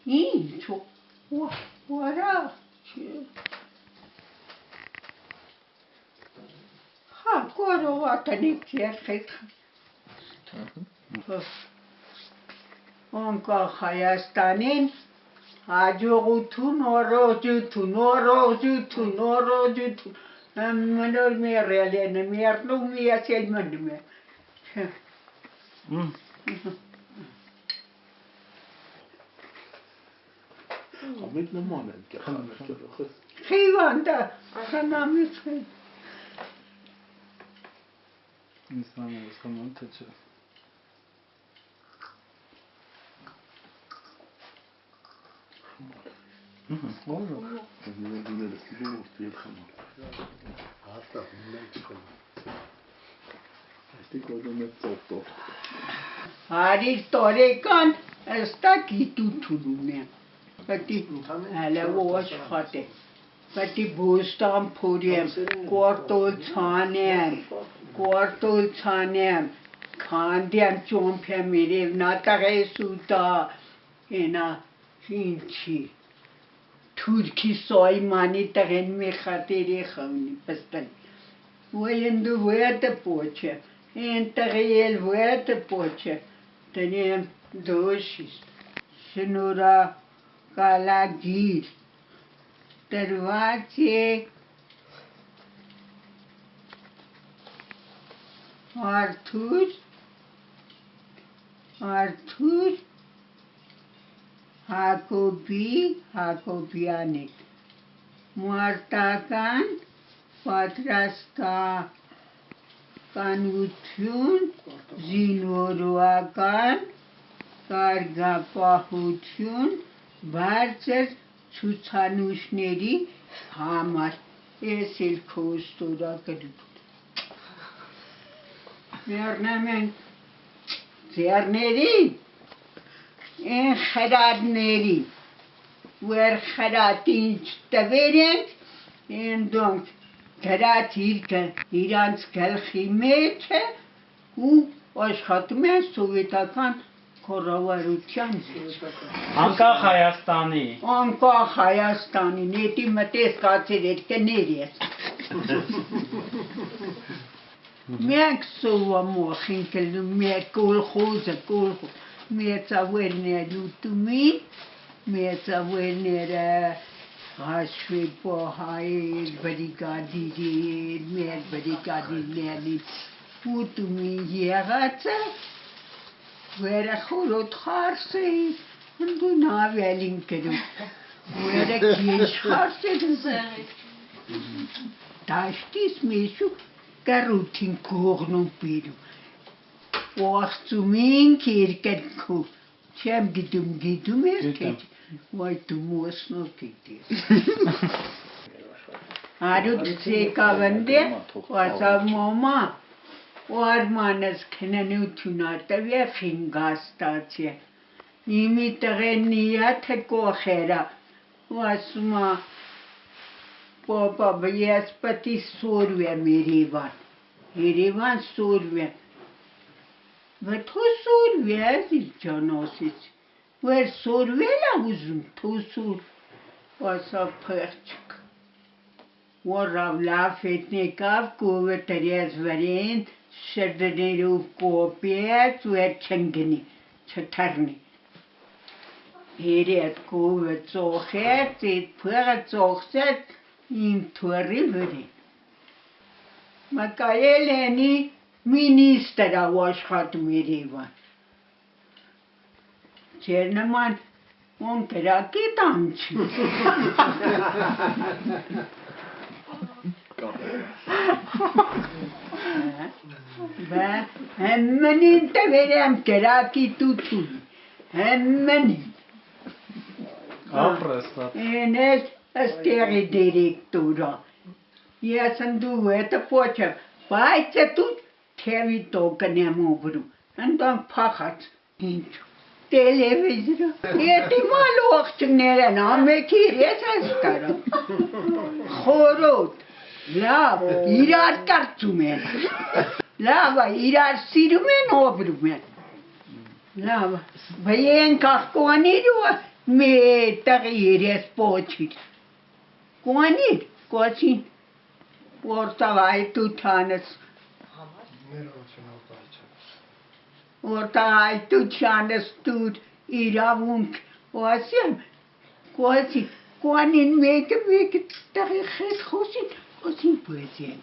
Ինչ, որա, հա, կարող ատանիք երխեք, անկախ Հայաստանին, հաջողություն, օրոջություն, մնոր մերել են, մերնում ես էլ մնում եմ, Ամիտ նման են կեղանը խիվանդը, խնամից խիվ Ինձ նման թե չէ Հարիր տորեկան ըստա գիտություն ունեմ, պետի հələ ոշխատ է, պետի բոստան փորեմ, կորտոլ ցանեմ, քանդեմ ճոմփեմ իրև նատաղես ուտա, ենա ինչի, թուրքի սոյմանի տղեն մի խատերի խավնի պստան, ոյն դու վետը պոչեմ, են տղի էլ վետը պոչեմ, տնեմ դոշիստ, շնուրա կալագիր, տրված է Արթուր Հակոբյանի մարտական պատրաստականություն զինվորական կարգապահություն բարձր ցուցանիշների համար ես էլ քո ստորագրում Մերնեմ են ձերների են խրատների վեր խրատ ինչ տվեր ենք են դոնք դրած իրանց գլխի մեջ է ու աշխատում են սովետական կառավարության Անկախ Հայաստանի Անկախ Հայաստանի նետի մտես կացեր էր կներ ես Մենք սովամոխ ինքելնում մեր կոլխոզը մեծավերներ ուտումին, մեծավերները հաշվի պահայր, բրիգադիրիր, մեր բրիգադիրների ուտումին եղածը, վերը խորոտ խարս էի, ընդու նավելին կրում, վերը կեշ խարս էի, դաշտիս մեջու Կարութին կողնում պիրում, ողցումին կերկրքու, չեմ գիտում ես կեչ, ոյ դու մոսնով գիտես։ Արուտ զեկավնդ է, ասավ մոմա, ու արմանս քննություն ատավ է խինգաստաց է, իմի տղենի է թե կոխերա, ու ասումա, Պապա, ես պետի սորվեմ Երևան սորվեմ, թո սորվես իր ջանոսից, վեր սորվել է ուզում, թո սոր, ասավ պեղջք, որավ լավ էտնեկավ, կովը տրես վրեն, շրդներով կոպեց, վեր չնգնի, չթարնի, Երետ կովը ծոխեց, այդ պեղը ծոխցեց, Իմ թորի վրին Մակայել ենի մինիստր աշխատում Երևան Չեր նման on կրակի տանչի Հեմմնին տվերեմ կրակի տուտուն Հեմմնին Ապրեստ Էնես Աստեղի դիրեկտորը, ես ընդու հետը պոչեմ, բայց դու թևի տոկն եմ ուբրում, ընդանք պախած, ինչ, տելևիզրը, ետ իմալ ողջներ են, ամեքիր ես այս կարամ, խորոտ, լավ, իրար կարծում են, լավ, իրար սիրում են, ուբրում են, լավ, բյեն կաղկոնիրու, Մետաղ երես պոչիր։ Կոնիր, կոչին, որտաղ այդ ուտանս, որտաղ այդ ուտանս դուր իրավունք, ասեմ, կոչին, կոնին մեկը տղի խետ խոսին, ասին պոեզիան։